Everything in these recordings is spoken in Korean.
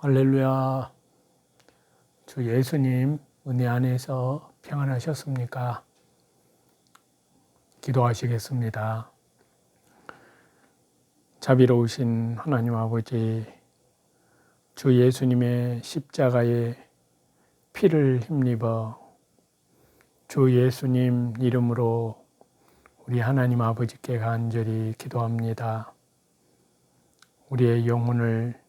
할렐루야. 주 예수님 은혜 안에서 평안하셨습니까? 기도하시겠습니다. 자비로우신 하나님 아버지, 주 예수님의 십자가에 피를 힘입어 주 예수님 이름으로 우리 하나님 아버지께 간절히 기도합니다. 우리의 영혼을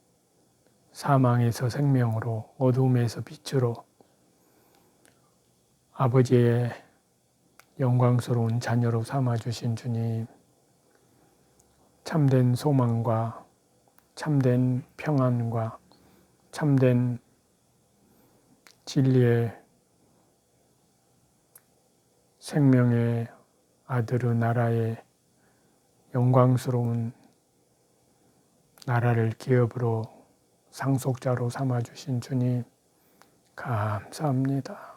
사망에서 생명으로, 어두움에서 빛으로 아버지의 영광스러운 자녀로 삼아주신 주님, 참된 소망과 참된 평안과 참된 진리의 생명의 아들의 나라의 영광스러운 나라를 기업으로 상속자로 삼아주신 주님 감사합니다.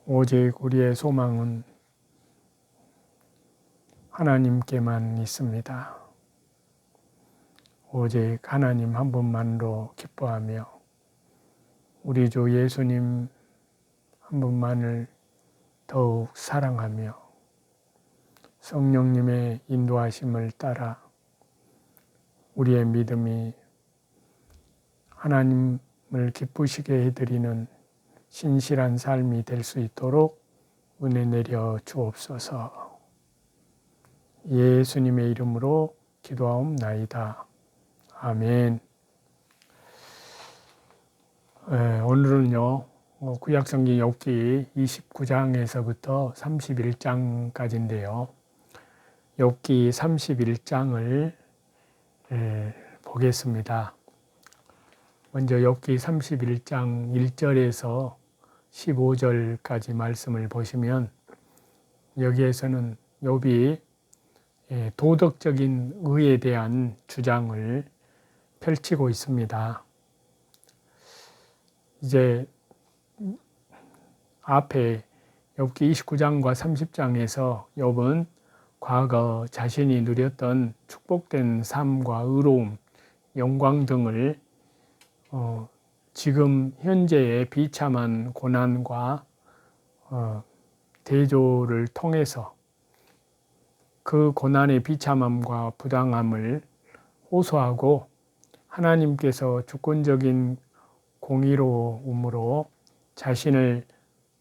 오직 우리의 소망은 하나님께만 있습니다. 오직 하나님 한 분만으로 기뻐하며 우리 주 예수님 한 분만을 더욱 사랑하며 성령님의 인도하심을 따라 우리의 믿음이 하나님을 기쁘시게 해드리는 신실한 삶이 될 수 있도록 은혜 내려 주옵소서. 예수님의 이름으로 기도하옵나이다. 아멘. 오늘은요, 구약성경 욥기 29장에서부터 31장까지인데요. 욥기 31장을 보겠습니다. 먼저 욥기 31장 1절에서 15절까지 말씀을 보시면 여기에서는 욥이 도덕적인 의에 대한 주장을 펼치고 있습니다. 이제 앞에 욥기 29장과 30장에서 욥은 과거 자신이 누렸던 축복된 삶과 의로움, 영광 등을 지금 현재의 비참한 고난과 대조를 통해서 그 고난의 비참함과 부당함을 호소하고 하나님께서 주권적인 공의로움으로 자신을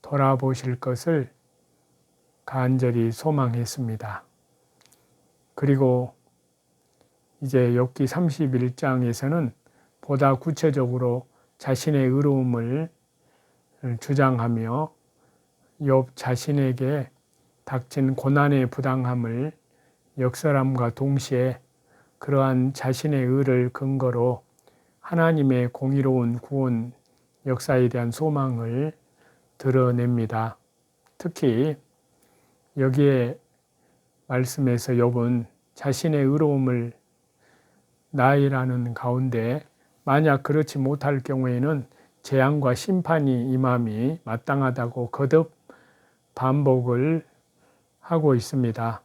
돌아보실 것을 간절히 소망했습니다. 그리고 이제 욥기 31장에서는 보다 구체적으로 자신의 의로움을 주장하며 욥 자신에게 닥친 고난의 부당함을 역설함과 동시에 그러한 자신의 의를 근거로 하나님의 공의로운 구원 역사에 대한 소망을 드러냅니다. 특히 여기에 말씀에서 욥은 자신의 의로움을 나열하는 가운데 만약 그렇지 못할 경우에는 재앙과 심판이 임함이 마땅하다고 거듭 반복을 하고 있습니다.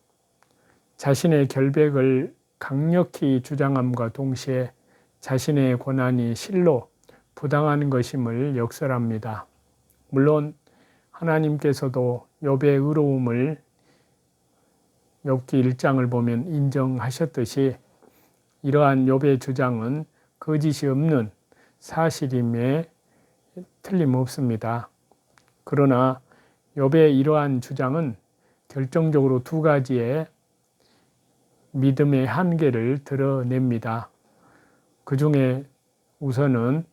자신의 결백을 강력히 주장함과 동시에 자신의 고난이 실로 부당한 것임을 역설합니다. 물론 하나님께서도 욥의 의로움을 욥기 1장을 보면 인정하셨듯이 이러한 욥의 주장은 거짓이 없는 사실임에 틀림없습니다. 그러나 욥의 이러한 주장은 결정적으로 두 가지의 믿음의 한계를 드러냅니다. 그 중에 우선은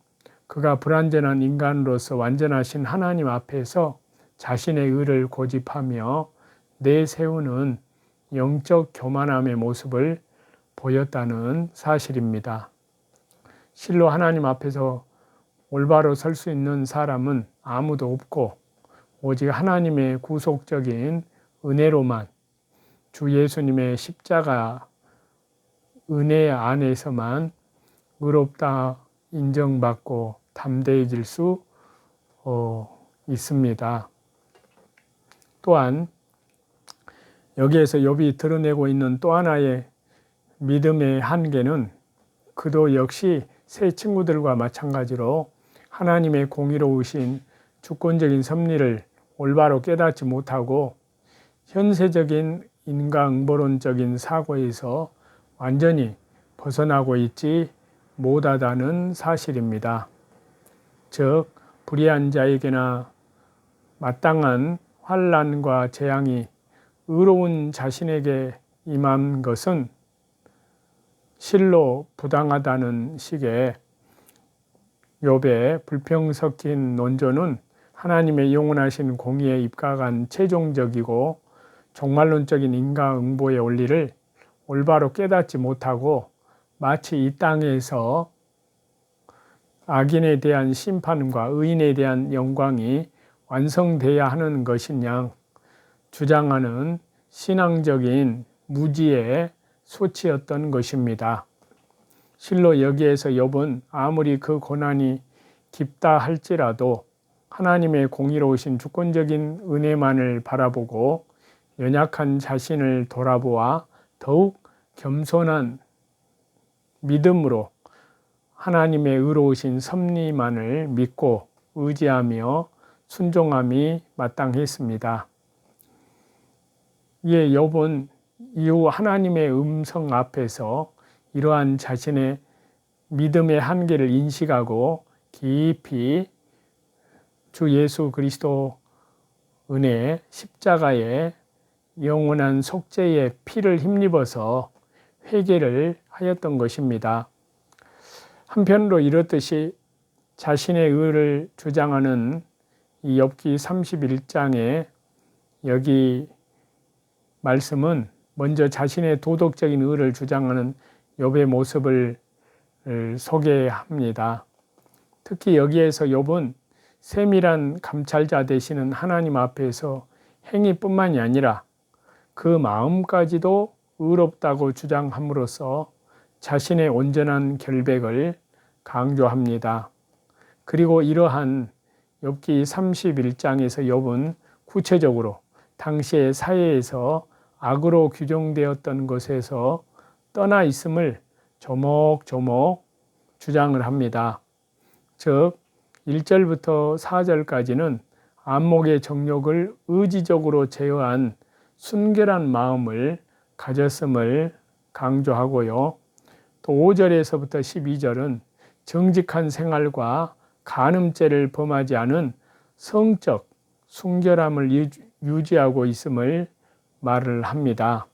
그가 불완전한 인간으로서 완전하신 하나님 앞에서 자신의 의를 고집하며 내세우는 영적 교만함의 모습을 보였다는 사실입니다. 실로 하나님 앞에서 올바로 설 수 있는 사람은 아무도 없고 오직 하나님의 구속적인 은혜로만 주 예수님의 십자가 은혜 안에서만 의롭다 인정받고 담대해질 수 있습니다. 또한 여기에서 욥이 드러내고 있는 또 하나의 믿음의 한계는 그도 역시 새 친구들과 마찬가지로 하나님의 공의로우신 주권적인 섭리를 올바로 깨닫지 못하고 현세적인 인과응보론적인 사고에서 완전히 벗어나고 있지 못하다는 사실입니다. 즉, 불의한 자에게나 마땅한 환난과 재앙이 의로운 자신에게 임한 것은 실로 부당하다는 식의 욥의 불평 섞인 논조는 하나님의 영원하신 공의에 입각한 최종적이고 종말론적인 인과응보의 원리를 올바로 깨닫지 못하고 마치 이 땅에서 악인에 대한 심판과 의인에 대한 영광이 완성돼야 하는 것인 양 주장하는 신앙적인 무지의 소치였던 것입니다. 실로 여기에서 욥은 아무리 그 고난이 깊다 할지라도 하나님의 공의로우신 주권적인 은혜만을 바라보고 연약한 자신을 돌아보아 더욱 겸손한 믿음으로 하나님의 의로우신 섭리만을 믿고 의지하며 순종함이 마땅했습니다. 이에 욥은 이후 하나님의 음성 앞에서 이러한 자신의 믿음의 한계를 인식하고 깊이 주 예수 그리스도 은혜 십자가의 영원한 속죄의 피를 힘입어서 회개를 하였던 것입니다. 한편으로 이렇듯이 자신의 의를 주장하는 이 욥기 31장의 여기 말씀은 먼저 자신의 도덕적인 의를 주장하는 욥의 모습을 소개합니다. 특히 여기에서 욥은 세밀한 감찰자 되시는 하나님 앞에서 행위뿐만이 아니라 그 마음까지도 의롭다고 주장함으로써 자신의 온전한 결백을 강조합니다. 그리고 이러한 욥기 31장에서 욥은 구체적으로 당시의 사회에서 악으로 규정되었던 것에서 떠나 있음을 조목조목 주장을 합니다. 즉 1절부터 4절까지는 안목의 정욕을 의지적으로 제어한 순결한 마음을 가졌음을 강조하고요. 또 5절에서부터 12절은 정직한 생활과 간음죄를 범하지 않은 성적 순결함을 유지하고 있음을 말을 합니다.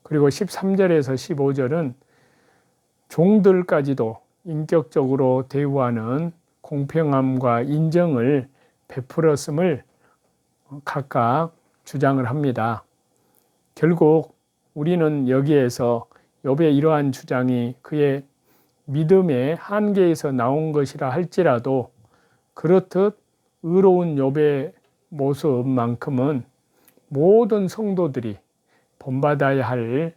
그리고 13절에서 15절은 종들까지도 인격적으로 대우하는 공평함과 인정을 베풀었음을 각각 주장을 합니다. 결국 우리는 여기에서 욥의 이러한 주장이 그의 믿음의 한계에서 나온 것이라 할지라도 그렇듯 의로운 욥의 모습만큼은 모든 성도들이 본받아야 할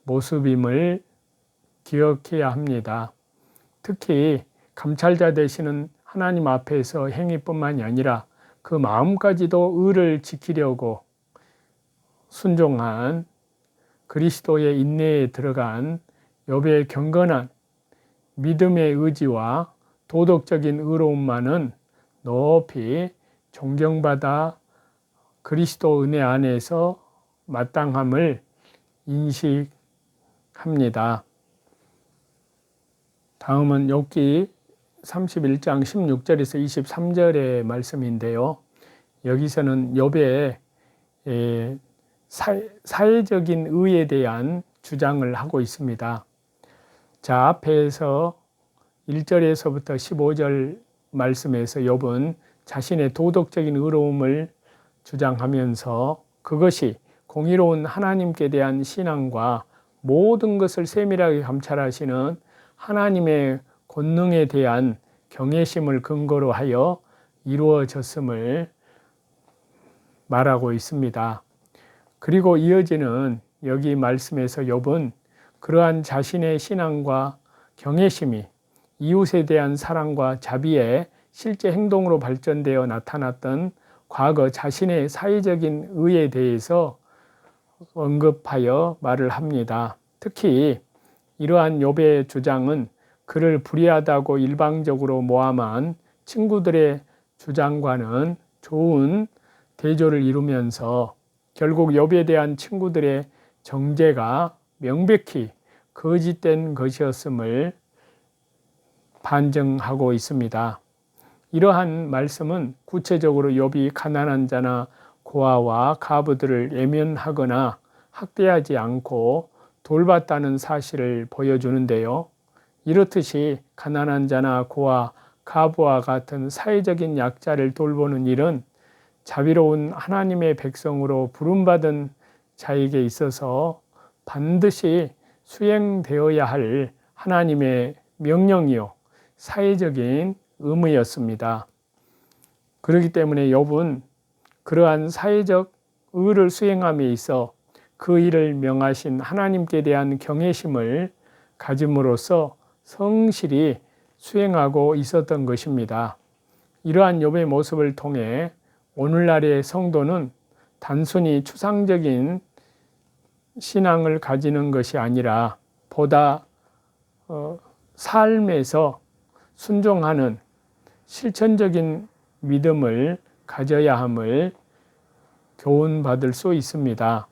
모습임을 기억해야 합니다. 특히 감찰자 되시는 하나님 앞에서 행위뿐만이 아니라 그 마음까지도 의를 지키려고 순종한 그리스도의 인내에 들어간 욥의 경건한 믿음의 의지와 도덕적인 의로움만은 높이 존경받아 그리스도 은혜 안에서 마땅함을 인식합니다. 다음은 욥기 31장 16절에서 23절의 말씀인데요. 여기서는 욥의 사회적인 의에 대한 주장을 하고 있습니다. 자, 앞에서 1절에서부터 15절 말씀에서 욥은 자신의 도덕적인 의로움을 주장하면서 그것이 공의로운 하나님께 대한 신앙과 모든 것을 세밀하게 감찰하시는 하나님의 권능에 대한 경외심을 근거로 하여 이루어졌음을 말하고 있습니다. 그리고 이어지는 여기 말씀에서 욥은 그러한 자신의 신앙과 경외심이 이웃에 대한 사랑과 자비의 실제 행동으로 발전되어 나타났던 과거 자신의 사회적인 의에 대해서 언급하여 말을 합니다. 특히 이러한 욥의 주장은 그를 불의하다고 일방적으로 모함한 친구들의 주장과는 좋은 대조를 이루면서 결국 욥에 대한 친구들의 정죄가 명백히 거짓된 것이었음을 반증하고 있습니다. 이러한 말씀은 구체적으로 욥이 가난한 자나 고아와 과부들을 외면하거나 학대하지 않고 돌봤다는 사실을 보여주는데요. 이렇듯이 가난한 자나 고아, 과부와 같은 사회적인 약자를 돌보는 일은 자비로운 하나님의 백성으로 부름받은 자에게 있어서 반드시 수행되어야 할 하나님의 명령이요 사회적인 의무였습니다. 그렇기 때문에 욥은 그러한 사회적 의를 수행함에 있어 그 일을 명하신 하나님께 대한 경외심을 가짐으로써 성실히 수행하고 있었던 것입니다. 이러한 욥의 모습을 통해 오늘날의 성도는 단순히 추상적인 신앙을 가지는 것이 아니라 보다 삶에서 순종하는 실천적인 믿음을 가져야 함을 교훈받을 수 있습니다.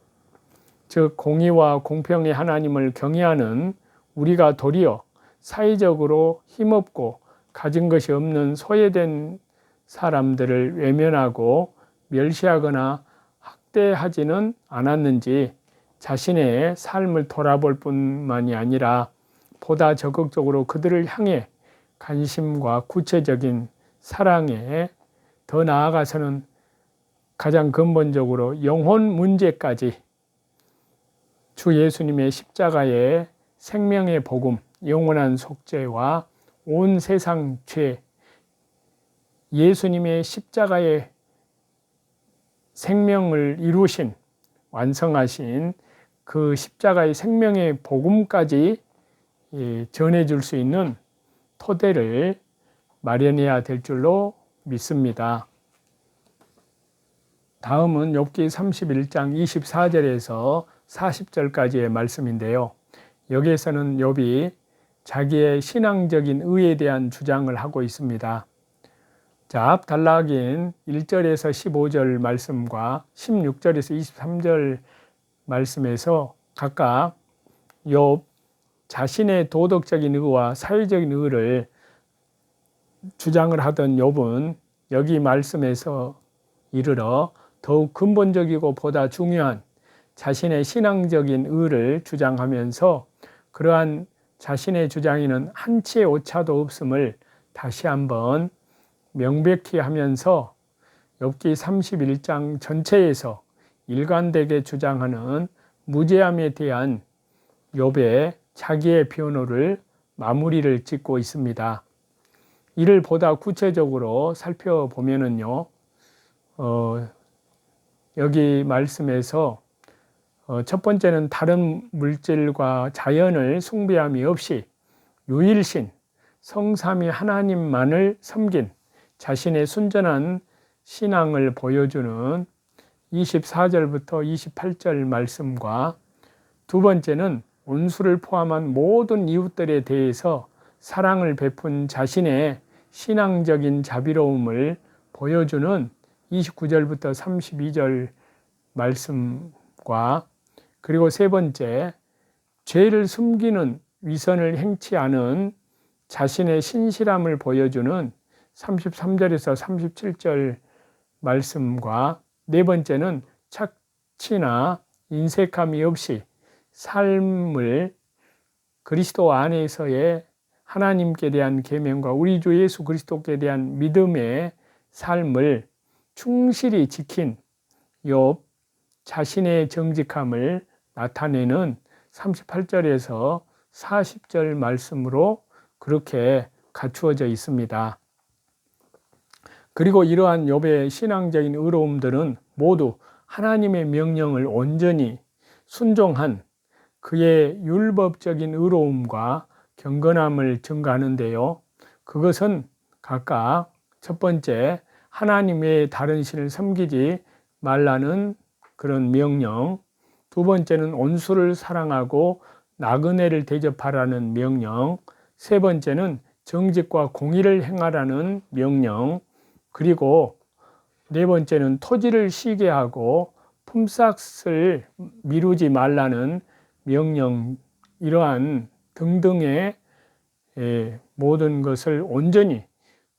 즉 공의와 공평의 하나님을 경외하는 우리가 도리어 사회적으로 힘없고 가진 것이 없는 소외된 사람들을 외면하고 멸시하거나 학대하지는 않았는지 자신의 삶을 돌아볼 뿐만이 아니라 보다 적극적으로 그들을 향해 관심과 구체적인 사랑에 더 나아가서는 가장 근본적으로 영혼 문제까지 주 예수님의 십자가의 생명의 복음, 영원한 속죄와 온 세상 죄, 예수님의 십자가의 생명을 이루신 완성하신 그 십자가의 생명의 복음까지 전해줄 수 있는 토대를 마련해야 될 줄로 믿습니다. 다음은 욥기 31장 24절에서 40절까지의 말씀인데요. 여기에서는 욥이 자기의 신앙적인 의에 대한 주장을 하고 있습니다. 자, 앞 단락인 1절에서 15절 말씀과 16절에서 23절 말씀에서 각각 욥 자신의 도덕적인 의와 사회적인 의를 주장을 하던 욥은 여기 말씀에서 이르러 더욱 근본적이고 보다 중요한 자신의 신앙적인 의를 주장하면서 그러한 자신의 주장에는 한치의 오차도 없음을 다시 한번 명백히 하면서 욥기 31장 전체에서 일관되게 주장하는 무죄함에 대한 욥의 자기의 변호를 마무리를 짓고 있습니다. 이를 보다 구체적으로 살펴보면은요, 여기 말씀에서 첫 번째는 다른 물질과 자연을 숭배함이 없이 유일신 성삼위 하나님만을 섬긴 자신의 순전한 신앙을 보여주는 24절부터 28절 말씀과 두 번째는 원수를 포함한 모든 이웃들에 대해서 사랑을 베푼 자신의 신앙적인 자비로움을 보여주는 29절부터 32절 말씀과 그리고 세 번째, 죄를 숨기는 위선을 행치 않은 자신의 신실함을 보여주는 33절에서 37절 말씀과 네 번째는 착취나 인색함이 없이 삶을 그리스도 안에서의 하나님께 대한 계명과 우리 주 예수 그리스도께 대한 믿음의 삶을 충실히 지킨 욥 자신의 정직함을 나타내는 38절에서 40절 말씀으로 그렇게 갖추어져 있습니다. 그리고 이러한 욥의 신앙적인 의로움들은 모두 하나님의 명령을 온전히 순종한 그의 율법적인 의로움과 경건함을 증거하는데요. 그것은 각각 첫 번째, 하나님 외에 다른 신을 섬기지 말라는 그런 명령, 두 번째는 온수를 사랑하고 나그네를 대접하라는 명령, 세 번째는 정직과 공의를 행하라는 명령, 그리고 네 번째는 토지를 쉬게 하고 품삯을 미루지 말라는 명령, 이러한 등등의 모든 것을 온전히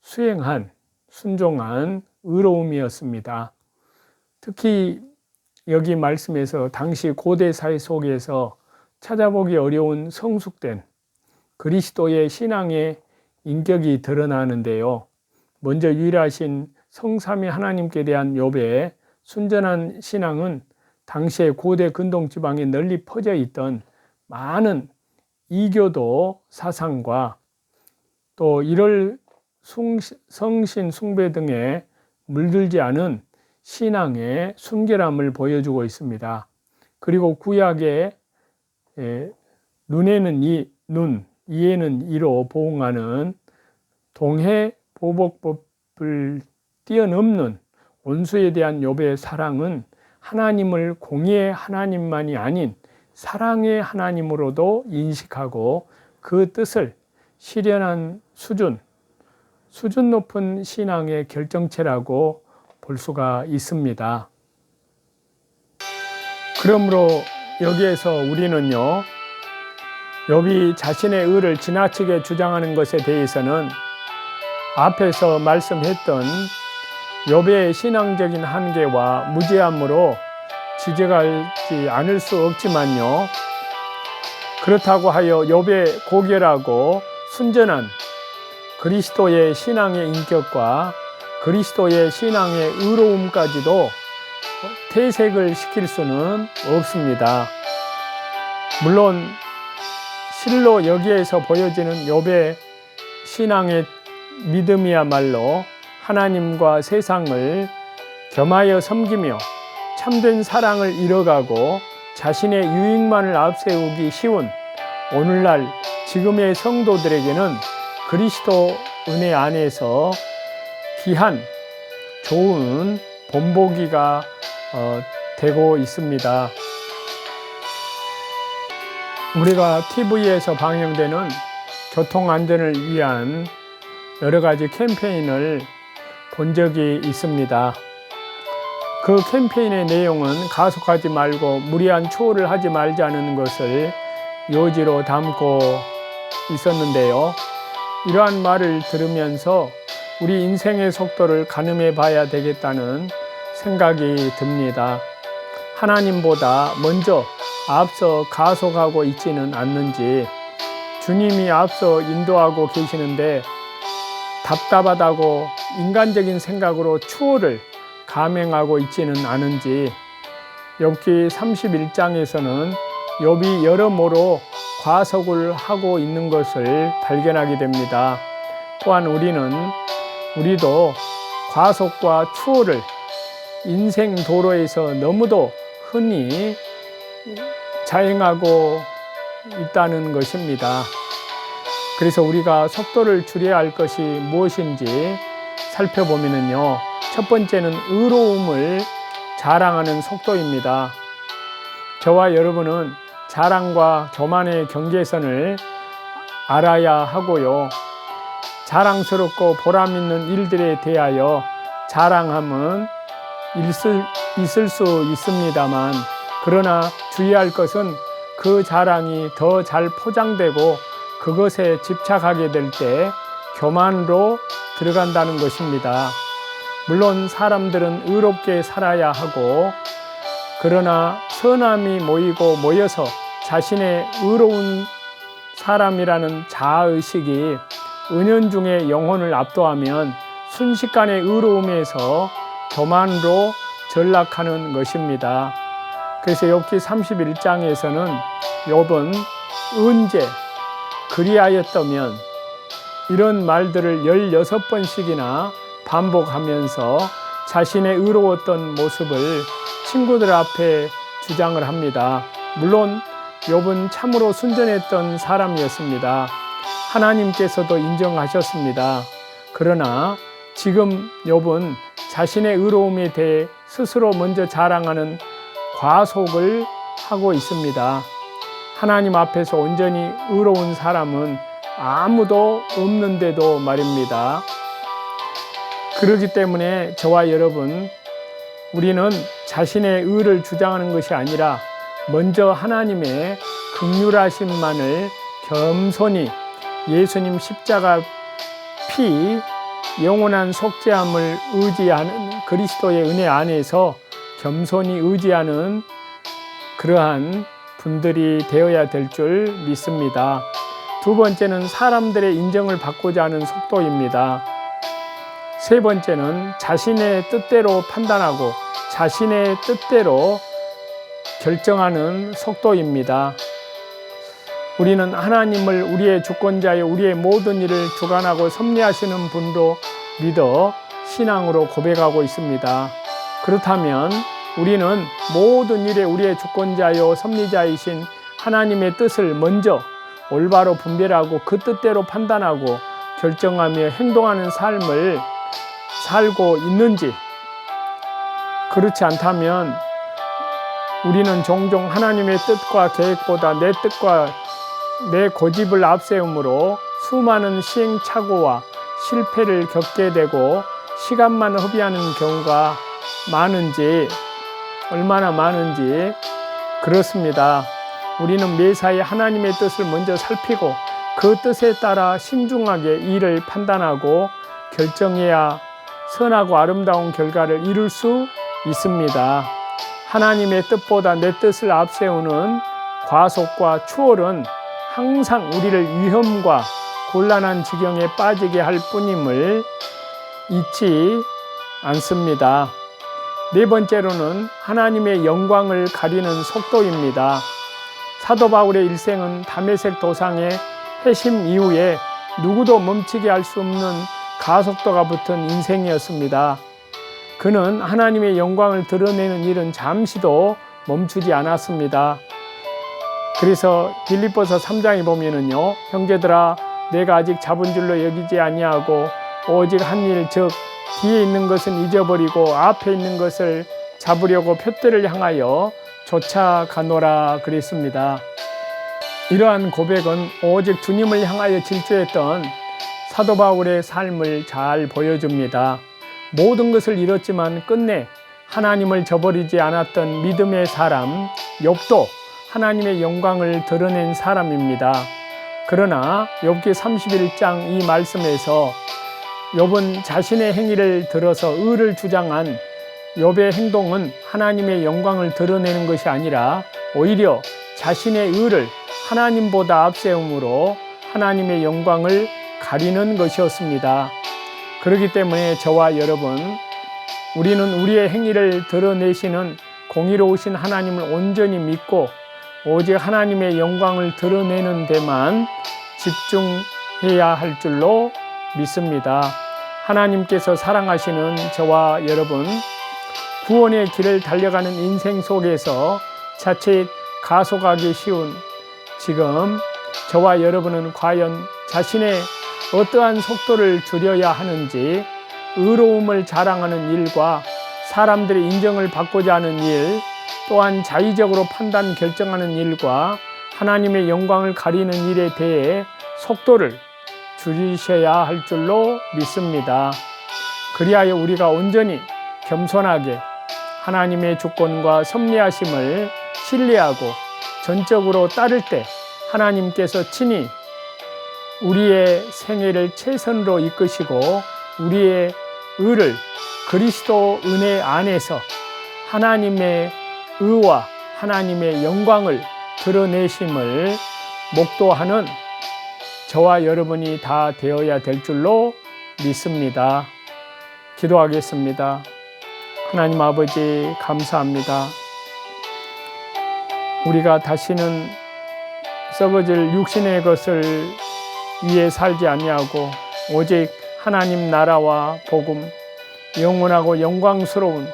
수행한 순종한 의로움이었습니다. 특히 여기 말씀에서 당시 고대 사회 속에서 찾아보기 어려운 성숙된 그리스도의 신앙의 인격이 드러나는데요. 먼저 유일하신 성삼위 하나님께 대한 욥의 순전한 신앙은 당시의 고대 근동 지방에 널리 퍼져 있던 많은 이교도 사상과 또 이를 성신 숭배 등에 물들지 않은 신앙의 순결함을 보여주고 있습니다. 그리고 구약의 눈에는 눈, 이에는 이로 보응하는 동해보복법을 뛰어넘는 원수에 대한 욥의 사랑은 하나님을 공의의 하나님만이 아닌 사랑의 하나님으로도 인식하고 그 뜻을 실현한 수준 높은 신앙의 결정체라고 볼 수가 있습니다. 그러므로 여기에서 우리는요, 욥이 자신의 의를 지나치게 주장하는 것에 대해서는 앞에서 말씀했던 욥의 신앙적인 한계와 무지함으로 지적하지 않을 수 없지만요, 그렇다고 하여 욥의 고결하고 순전한 그리스도의 신앙의 인격과 그리스도의 신앙의 의로움까지도 퇴색을 시킬 수는 없습니다. 물론 실로 여기에서 보여지는 욥의 신앙의 믿음이야말로 하나님과 세상을 겸하여 섬기며 참된 사랑을 잃어가고 자신의 유익만을 앞세우기 쉬운 오늘날 지금의 성도들에게는 그리스도 은혜 안에서 귀한 좋은 본보기가 되고 있습니다. 우리가 TV에서 방영되는 교통안전을 위한 여러 가지 캠페인을 본 적이 있습니다. 그 캠페인의 내용은 가속하지 말고 무리한 추월을 하지 말자는 것을 요지로 담고 있었는데요. 이러한 말을 들으면서 우리 인생의 속도를 가늠해 봐야 되겠다는 생각이 듭니다. 하나님보다 먼저 앞서 가속하고 있지는 않는지, 주님이 앞서 인도하고 계시는데 답답하다고 인간적인 생각으로 추월을 감행하고 있지는 않은지, 욥기 31장에서는 욥이 여러모로 과속을 하고 있는 것을 발견하게 됩니다. 또한 우리도 과속과 추월을 인생 도로에서 너무도 흔히 자행하고 있다는 것입니다. 그래서 우리가 속도를 줄여야 할 것이 무엇인지 살펴보면요, 첫 번째는 의로움을 자랑하는 속도입니다. 저와 여러분은 자랑과 교만의 경계선을 알아야 하고요, 자랑스럽고 보람 있는 일들에 대하여 자랑함은 있을 수 있습니다만, 그러나 주의할 것은 그 자랑이 더 잘 포장되고 그것에 집착하게 될 때 교만으로 들어간다는 것입니다. 물론 사람들은 의롭게 살아야 하고, 그러나 선함이 모여서 자신의 의로운 사람이라는 자아의식이 은연중에 영혼을 압도하면 순식간에 의로움에서 교만으로 전락하는 것입니다. 그래서 욥기 31장에서는 욥은 언제 그리하였다면 이런 말들을 16번씩이나 반복하면서 자신의 의로웠던 모습을 친구들 앞에 주장을 합니다. 물론 욥은 참으로 순전했던 사람이었습니다. 하나님께서도 인정하셨습니다. 그러나 지금 욥은 자신의 의로움에 대해 스스로 먼저 자랑하는 과속을 하고 있습니다. 하나님 앞에서 온전히 의로운 사람은 아무도 없는데도 말입니다. 그렇기 때문에 저와 여러분, 우리는 자신의 의를 주장하는 것이 아니라 먼저 하나님의 긍휼하심만을 겸손히 예수님 십자가 피 영원한 속죄함을 의지하는 그리스도의 은혜 안에서 겸손히 의지하는 그러한 분들이 되어야 될 줄 믿습니다. 두 번째는 사람들의 인정을 받고자 하는 속도입니다. 세 번째는 자신의 뜻대로 판단하고 자신의 뜻대로 결정하는 속도입니다. 우리는 하나님을 우리의 주권자여 우리의 모든 일을 주관하고 섭리하시는 분으로 믿어 신앙으로 고백하고 있습니다. 그렇다면 우리는 모든 일에 우리의 주권자여 섭리자이신 하나님의 뜻을 먼저 올바로 분별하고 그 뜻대로 판단하고 결정하며 행동하는 삶을 살고 있는지, 그렇지 않다면 우리는 종종 하나님의 뜻과 계획보다 내 뜻과 내 고집을 앞세움으로 수많은 시행착오와 실패를 겪게 되고 시간만 허비하는 경우가 많은지, 얼마나 많은지 그렇습니다. 우리는 매사에 하나님의 뜻을 먼저 살피고 그 뜻에 따라 신중하게 일을 판단하고 결정해야 선하고 아름다운 결과를 이룰 수 있습니다. 하나님의 뜻보다 내 뜻을 앞세우는 과속과 추월은 항상 우리를 위험과 곤란한 지경에 빠지게 할 뿐임을 잊지 않습니다. 네 번째로는 하나님의 영광을 가리는 속도입니다. 사도 바울의 일생은 다메섹 도상의 회심 이후에 누구도 멈추게 할 수 없는 가속도가 붙은 인생이었습니다. 그는 하나님의 영광을 드러내는 일은 잠시도 멈추지 않았습니다. 그래서 빌립보서 3장에 보면은요, 형제들아 내가 아직 잡은 줄로 여기지 아니하고 오직 한 일, 즉 뒤에 있는 것은 잊어버리고 앞에 있는 것을 잡으려고 표대를 향하여 쫓아가노라 그랬습니다. 이러한 고백은 오직 주님을 향하여 질주했던 사도 바울의 삶을 잘 보여줍니다. 모든 것을 잃었지만 끝내 하나님을 저버리지 않았던 믿음의 사람 욥도 하나님의 영광을 드러낸 사람입니다. 그러나 욥기 31장 이 말씀에서 욥은 자신의 행위를 들어서 의를 주장한 욥의 행동은 하나님의 영광을 드러내는 것이 아니라 오히려 자신의 의를 하나님보다 앞세움으로 하나님의 영광을 가리는 것이었습니다. 그렇기 때문에 저와 여러분, 우리는 우리의 행위를 드러내시는 공의로우신 하나님을 온전히 믿고 오직 하나님의 영광을 드러내는 데만 집중해야 할 줄로 믿습니다. 하나님께서 사랑하시는 저와 여러분, 구원의 길을 달려가는 인생 속에서 자칫 가속하기 쉬운 지금 저와 여러분은 과연 자신의 어떠한 속도를 줄여야 하는지, 의로움을 자랑하는 일과 사람들의 인정을 받고자 하는 일, 또한 자의적으로 판단 결정하는 일과 하나님의 영광을 가리는 일에 대해 속도를 줄이셔야 할 줄로 믿습니다. 그리하여 우리가 온전히 겸손하게 하나님의 주권과 섭리하심을 신뢰하고 전적으로 따를 때 하나님께서 친히 우리의 생애를 최선으로 이끄시고 우리의 의를 그리스도 은혜 안에서 하나님의 의와 하나님의 영광을 드러내심을 목도하는 저와 여러분이 다 되어야 될 줄로 믿습니다. 기도하겠습니다. 하나님 아버지 감사합니다. 우리가 다시는 썩어질 육신의 것을 위해 살지 아니하고 오직 하나님 나라와 복음, 영원하고 영광스러운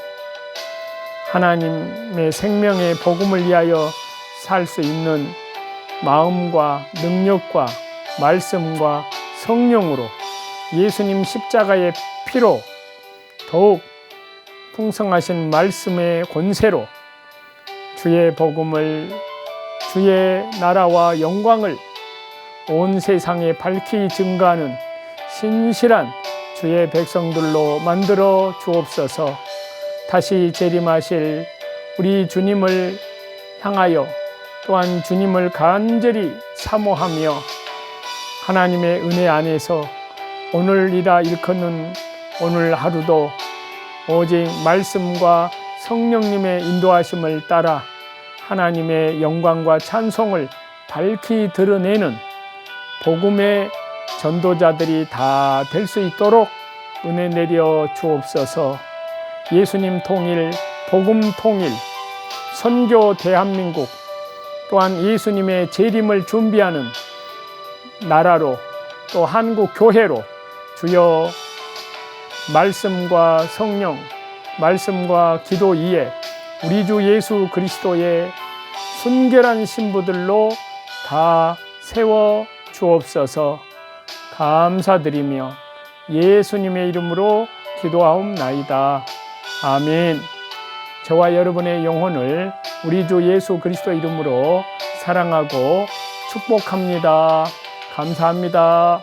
하나님의 생명의 복음을 위하여 살 수 있는 마음과 능력과 말씀과 성령으로 예수님 십자가의 피로 더욱 풍성하신 말씀의 권세로 주의 복음을, 주의 나라와 영광을 온 세상에 밝히 증거하는 신실한 주의 백성들로 만들어 주옵소서. 다시 재림하실 우리 주님을 향하여 또한 주님을 간절히 사모하며 하나님의 은혜 안에서 오늘이라 일컫는 오늘 하루도 오직 말씀과 성령님의 인도하심을 따라 하나님의 영광과 찬송을 밝히 드러내는 복음의 전도자들이 다 될 수 있도록 은혜 내려 주옵소서. 예수님 통일, 복음 통일, 선교 대한민국 또한 예수님의 재림을 준비하는 나라로 또 한국 교회로 주여 말씀과 성령, 말씀과 기도 이에 우리 주 예수 그리스도의 순결한 신부들로 다 세워 주옵소서. 감사드리며 예수님의 이름으로 기도하옵나이다. 아멘. 저와 여러분의 영혼을 우리 주 예수 그리스도 이름으로 사랑하고 축복합니다. 감사합니다.